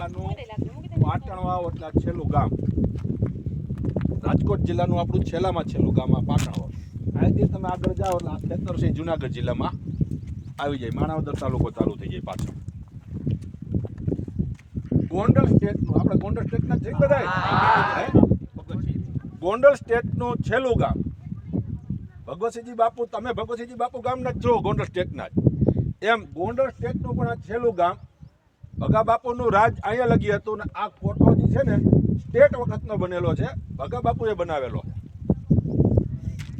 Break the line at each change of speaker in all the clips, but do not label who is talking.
તાલુકાનું પાટણ વાવ એટલે છેલ્લું ગામ, રાજકોટ જિલ્લાનું આપણું છેલ્લામાં છેલ્લું ગામ આ પાટણ વાવ. અહીંથી તમે આગળ જાઓ એટલે આ ખેતર છે જુનાગઢ જિલ્લામાં આવી જાય, માણાવદર તાલુકો ચાલુ થઈ જાય પાછળ. ગોંડલ સ્ટેટનું, આપણે ગોંડલ સ્ટેટના જ બધા ગોંડલ સ્ટેટનું છેલ્લું ગામ ભગવતસિંહજી બાપુ. તમે ભગવતસિંહજી બાપુ ગામના જ છો, ગોંડલ સ્ટેટના જ. એમ ગોંડલ સ્ટેટનું પણ આ છેલ્લું ગામ. ભગા બાપુનું રાજ અહીંયા લગી હતું ને આ કોઠો જે છે ને સ્ટેટ વખતનો બનેલો છે, ભગા બાપુએ બનાવેલો.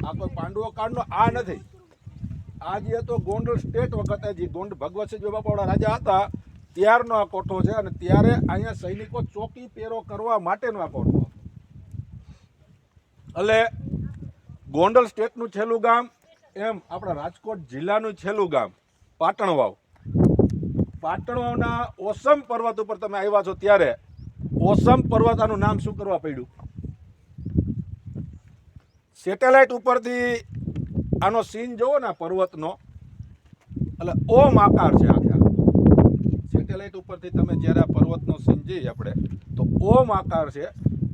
આ કોઈ પાંડવો કાળનો આ નથી. આ જે હતો ગોંડલ સ્ટેટ વખતે જે ભગવતસિંહ બાપાવાળા રાજા હતા ત્યારનો આ કોઠો છે. અને ત્યારે અહીંયા સૈનિકો ચોકી પેરો કરવા માટેનો આ કોઠો. એટલે ગોંડલ સ્ટેટનું છેલ્લું ગામ, એમ આપણા રાજકોટ જિલ્લાનું છેલ્લું ગામ પાટણ વાવ. પાટણ વાવના ઓસમ પર્વત ઉપર તમે આવ્યા છો ત્યારે ઓસમ પર્વત આનું નામ શું કરવા પડ્યું? સેટેલાઇટ ઉપરથી આનો સીન જોવો ને પર્વતનો, એટલે ઓમ આકાર છે આખા. સેટેલાઇટ ઉપરથી તમે જ્યારે આ પર્વતનો સીન જોઈએ આપણે તો ઓમ આકાર છે,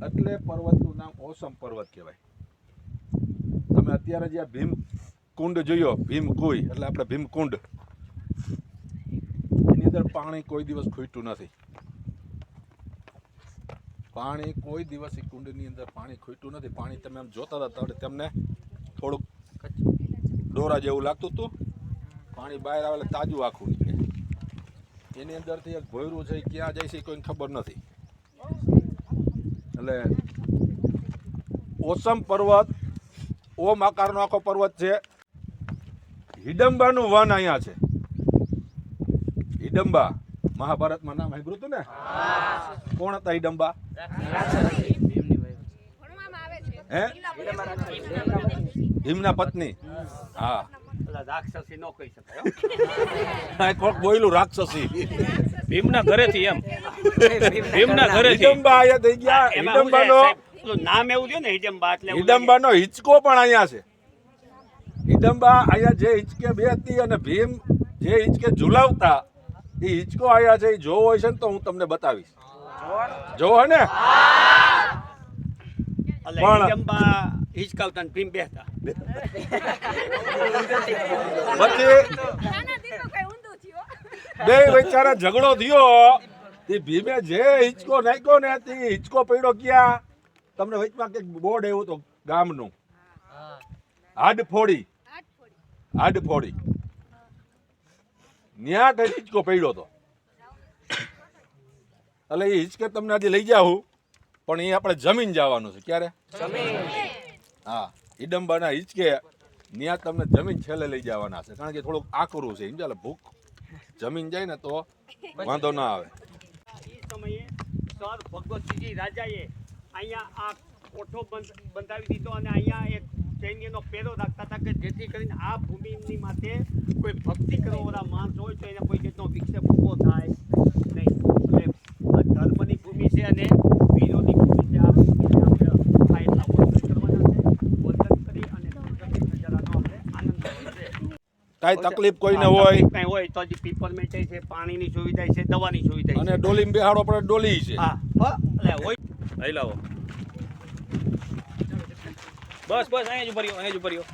એટલે પર્વતનું નામ ઓસમ પર્વત કહેવાય. તમે અત્યારે જે ભીમકુંડ જોયો, ભીમકુઈ એટલે આપણે ભીમકુંડ, એની અંદર પાણી કોઈ દિવસ ખૂટ્યું નથી. પાણી કોઈ દિવસ એ કુંડની અંદર પાણી ખૂટ્યું નથી. પાણી તમે આમ જોતા હતા ત્યારે તમને થોડુંક ડોરા જેવું લાગતું હતું. પાણી બહાર આવે એટલે તાજું આખું નીકળે. એની અંદરથી એક ભોયરું છે, ક્યાં જાય છે કોઈને ખબર નથી. એટલે ઓસમ પર્વત ઓમ આકારનો આખો પર્વત છે. હિડમ્બાનું વન અહીંયા છે. હિડમ્બા મહાભારતમાં નામ સાંભળ્યું હતું ને? કોણ હતા હિડમ્બા? હે, ભીમના પત્ની. હા,
રાક્ષસી નો કહી શકાય.
કોક બોયલું રાક્ષસી.
ભીમના ઘરેથી એમ. ભીમના ઘરેથી
હિડમ્બા અહીંયા થઈ ગયા. હિડમ્બાનો
નામ એવું છે ને હિડમ્બા, એટલે
હિડમ્બાનો હિંચકો પણ અહીંયા છે. હિડમ્બા અહીંયા જે હિંચકે બેહતી અને ભીમ જે હિંચકે ઝુલાવતા એ હિંચકો અહીંયા છે. એ જોવો હોય છે ને તો હું તમને બતાવીશ. જોવો ને?
પણ હિડમ્બા હિંચકાવતા ને ભીમ બેહતા.
પછી બે બેચારા ઝઘડો થયો. તે ભીમે જે હિંચકો નાખ્યો ને તે હિંચકો પડ્યો ક્યાં? તમને વચમાં કંઈક બોર્ડ એવું તો ગામનું હાડફોડી. હાડફોડી ન્યા હિંચકો પડ્યો હતો. એટલે એ હિંચકે તમને આજે લઈ જાઉં, પણ એ આપણે જમીન જવાનું છે. ક્યારે? હા, હિડમ્બાના હિંચકે ન્યા તમને જમીન છેલ્લે લઈ જવાના છે, કારણ કે થોડુંક આકરું છે. સમજાય? ભૂખ જમીન જાય ને તો વાંધો ના આવે.
એ સમયે સર ભગવતસિંહજી રાજાએ અહીંયા આ કોઠો બંધાવી દીધો અને અહીંયા એક સૈન્યનો પેરો રાખતા હતા કે જેથી કરીને આ ભૂમિની માથે કોઈ ભક્તિ કરવાવાળા માણસ હોય તો એને કોઈ જાતનો વિક્ષેપ ઊભો થાય નહીં. એટલે આ ધર્મની ભૂમિ છે અને વીરોની ભૂમિ છે. આ ભૂમિને આપણે આ એટલા વંદન કરવાના છે. વંદન કરી અને નજારાનો આપણે આનંદ લેવો છે.
કાંઈ તકલીફ કોઈને હોય
કાંઈ હોય તો હજી પીપરમેન્ટ છે, પાણીની સુવિધા છે, દવાની સુવિધા છે.
અને ડોલી બેહાડો આપણે ડોલી છે.
હા, એટલે હોય. લઈ લાવો. બસ બસ અહીંયા જ ઉભા રહ્યો, અહીંયા જ ઉભા રહ્યો.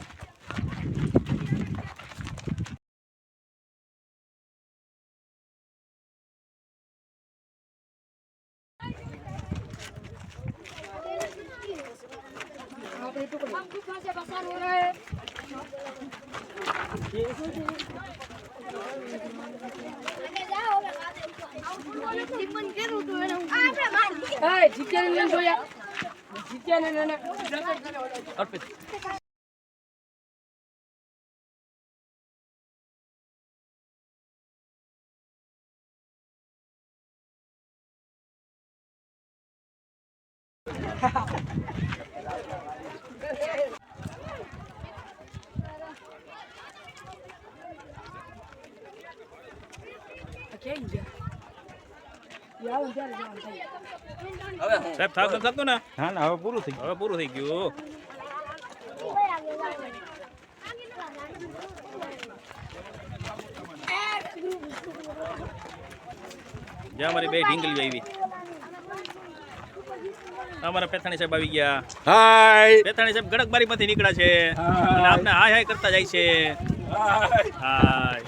અર્પિત સાહેબ થતું ને? હા ને, હવે પૂરું થઈ ગયું. હવે પૂરું થઈ ગયું.
જ્યાં અમારી બે ઢીંગલીઓ આવી. અમારા પેથાણી સાહેબ આવી ગયા.
હાય
પેથાણી સાહેબ ગડકબારીમાંથી નીકળ્યા છે અને આપને હાય હાય કરતા જાય છે. હાય.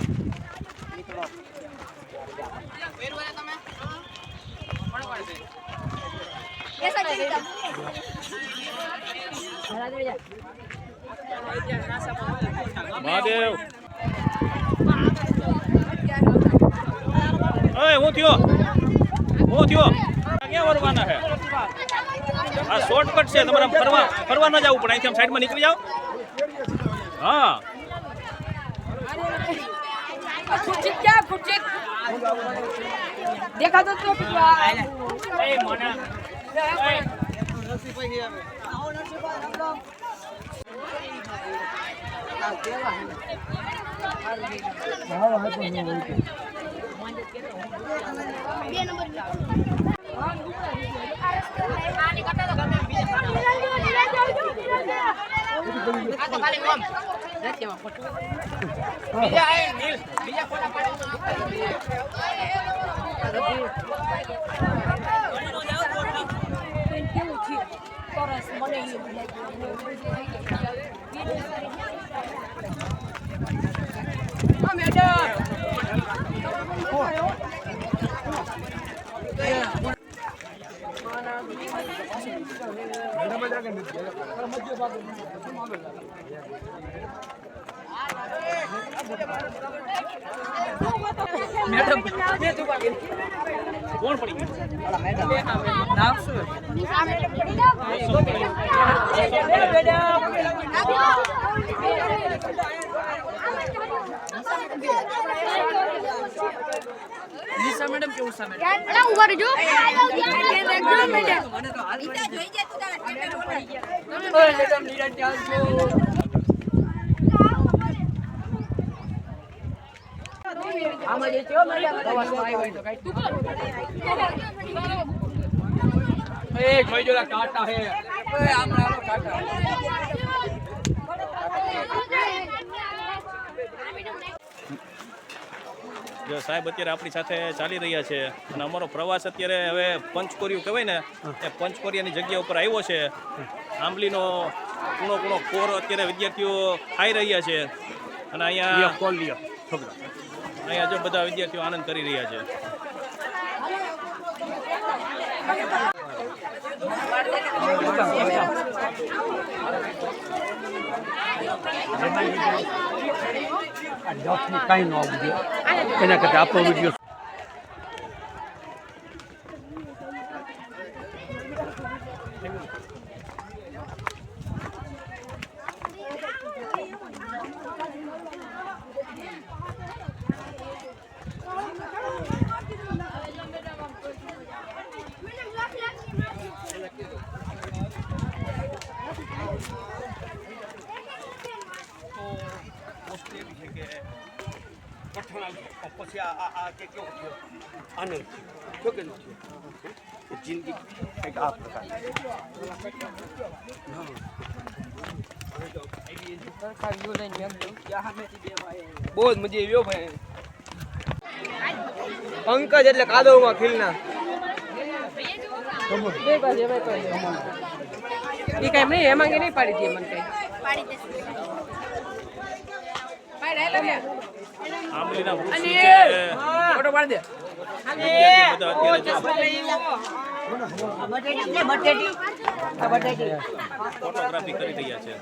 મહાદેવ. ઓય હું થયો ક્યાં વરવાના છે? આ શોર્ટકટ છે, તમારે ફરવા ન જવું પડે, અહીંથી આમ સાઈડમાં નીકળી જાઓ. હા
देखा तो
કોણ પડી ગયું?
निशा मैडम के उषा मैडम
અલા ઉભા રહેજો
मैडम नीरज चाल जो आमा जे छो मैडम दवा आई હોય તો કાઈ ए જોઈ જોલા કાટા હે ઓય આમરા લો કાટા
જો સાહેબ અત્યારે આપણી સાથે ચાલી રહ્યા છે અને અમારો પ્રવાસ અત્યારે હવે પંચકોરિયું કહેવાય ને એ પંચકોરિયાની જગ્યા ઉપર આવ્યો છે. આંબલીનો કૂણો કૂણો કોર અત્યારે વિદ્યાર્થીઓ ખાઈ રહ્યા છે અને અહીંયા જો બધા વિદ્યાર્થીઓ આનંદ કરી રહ્યા છે.
કાંઈ ન આવવું જોઈએ એના કરતાં આપણો વિડીયો
પછી આ કે કેવો થયો આનંદ થયો કે નથી જિંદગી કંઈક આ પ્રકાર
બહુ જ મજા આવ્યો ભાઈ પંકજ એટલે કાદવમાં ખીલના એ કઈ નહીં હેમાંગી નહીં પાડી હતી મને કઈ
આંબલીના વૃક્ષ નીચે
ફોટો પાડી દે
વિદ્યાર્થીઓ બધા અત્યારે ફોટોગ્રાફી કરી રહ્યા છે.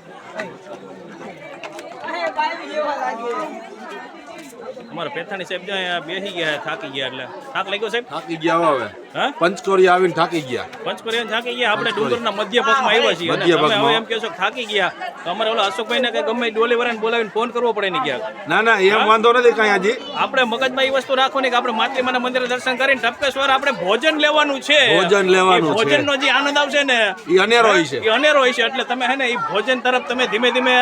અમારા પેથાણી સાહેબ જો અહીંયા બેસી ગયા, થાકી ગયા. એટલે થાક લાગ્યો સાહેબ?
થાકી ગયા હવે
હા,
પંચકોરી આવીને થાકી ગયા.
પંચકોરિયા થાકી ગયા. આપણે ડુંગરના મધ્ય ભાગમાં આવ્યા છીએ અને તમે હવે એમ કહો છો થાકી ગયા તો અમારે ઓલા અશોકભાઈને કે ગમે ડોલી વાળાને બોલાવીને ફોન કરવો પડે ને ક્યાંક.
ના ના એમ વાંધો નથી કાંઈ હજી.
આપણે મગજમાં એ વસ્તુ રાખવાની કે આપણે માતૃમાના મંદિરે દર્શન કરીને ટપકેશ્વર આપણે ભોજન લેવાનું છે.
ભોજન લેવાનું છે.
ભોજનનો જે આનંદ આવશે ને
એ અનેરો હોય છે.
એ અનેરો હોય છે. એટલે તમે હે ને એ ભોજન તરફ તમે ધીમે ધીમે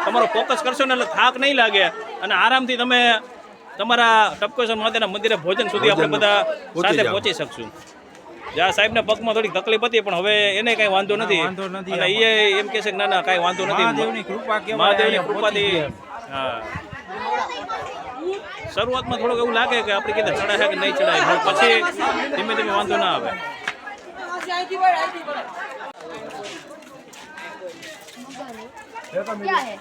તમારો ફોકસ કરશો ને એટલે થાક નહીં લાગે અને આરામથી તમે તમારા ટપકેશ્વર મહાદેવના મંદિરે ભોજન સુધી આપણે બધા સાથે પહોંચી શકશું. જ્યાં સાહેબના પગમાં થોડી તકલીફ હતી પણ હવે એને કઈ વાંધો નથી અને એ એમ કહે છે કે ના ના કઈ વાંધો નથી, મહાદેવની કૃપાથી. હા શરૂઆતમાં થોડુંક એવું લાગે કે આપણે કીધે ચડાય કે નહીં ચડાય, પણ પછી ધીમે ધીમે વાંધો ના આવે.
क्या है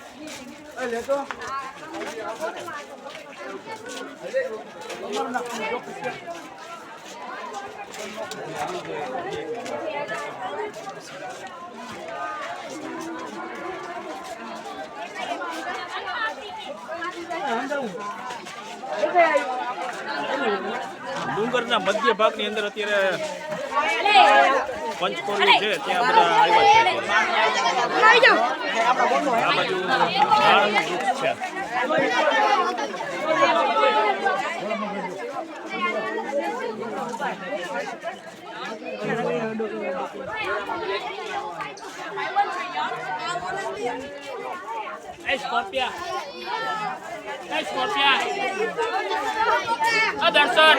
ડુંગરના મધ્ય ભાગની અંદર અત્યારે પંચકોરી છે, ત્યાં બધા આવ્યા છે. આ બાજુ ઝાડનું વૃક્ષ છે.
દર્શન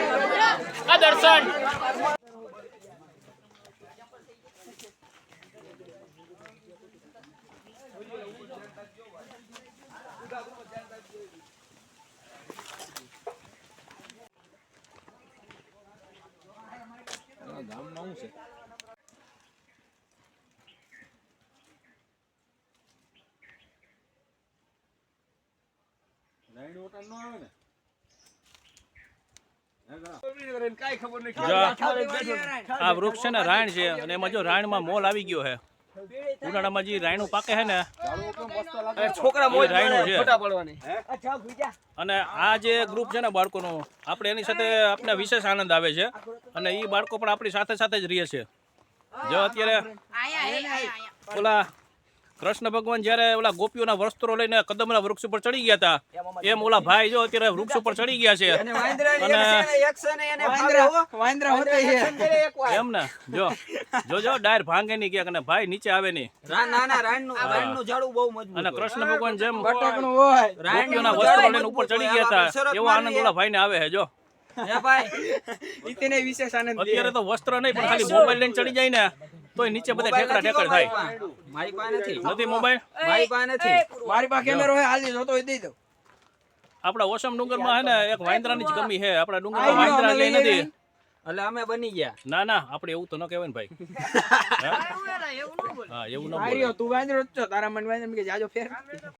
જો આ વૃક્ષ છે ને રાયણ છે, અને એમાં જો રાયણમાં મોલ આવી ગયો છે. ઉનાળામાં જે રાયણું પાકે છે ને
છોકરા
એ રાયણું છે.
ફોટા પડવાની.
અને આ જે ગ્રુપ છે ને બાળકોનું, આપણે એની સાથે આપણે વિશેષ આનંદ આવે છે, અને એ બાળકો પણ આપણી સાથે સાથે જ રહે છે. જો અત્યારે ઓલા કૃષ્ણ ભગવાન જ્યારે ઓલા ગોપીઓના વસ્ત્રો લઈને કદમના વૃક્ષ ઉપર ચડી ગયા હતા, એમ ઓલા ભાઈ જો અત્યારે વૃક્ષ ઉપર ચડી ગયા છે. અને એમ ને જો ડાયર ભાંગે નહીં ક્યાંક, અને ભાઈ નીચે આવે નહીં. અને કૃષ્ણ ભગવાન જેમ ગોપીઓના વસ્ત્રો લઈને ઉપર ચડી ગયા હતા, એવો આનંદ ઓલા ભાઈને આવે છે. જો અત્યારે તો વસ્ત્ર નહીં, પણ ખાલી મોબાઈલ લઈને ચડી જાય ને તોય નીચે બધા ઠેકડા ઠેકડ થાય.
મારી પાસે
નથી મોબાઈલ,
મારી પાસે નથી. મારી પાસે કેમેરો હોય, હાલ જોતો હોય દઈ દઉં.
આપણા ઓસમ ડુંગરમાં છે ને એક વાંદરાની જ કમી છે. આપણા ડુંગરમાં વાંદરા લઈ નથી.
એટલે અમે બની ગયા.
ના ના, આપણે એવું તો ન કહેવાય ને ભાઈ. હા એવું ન બોલે.
તું વાંદરો જ છો, તારા મન વાંદરો કે જાજો ફેર.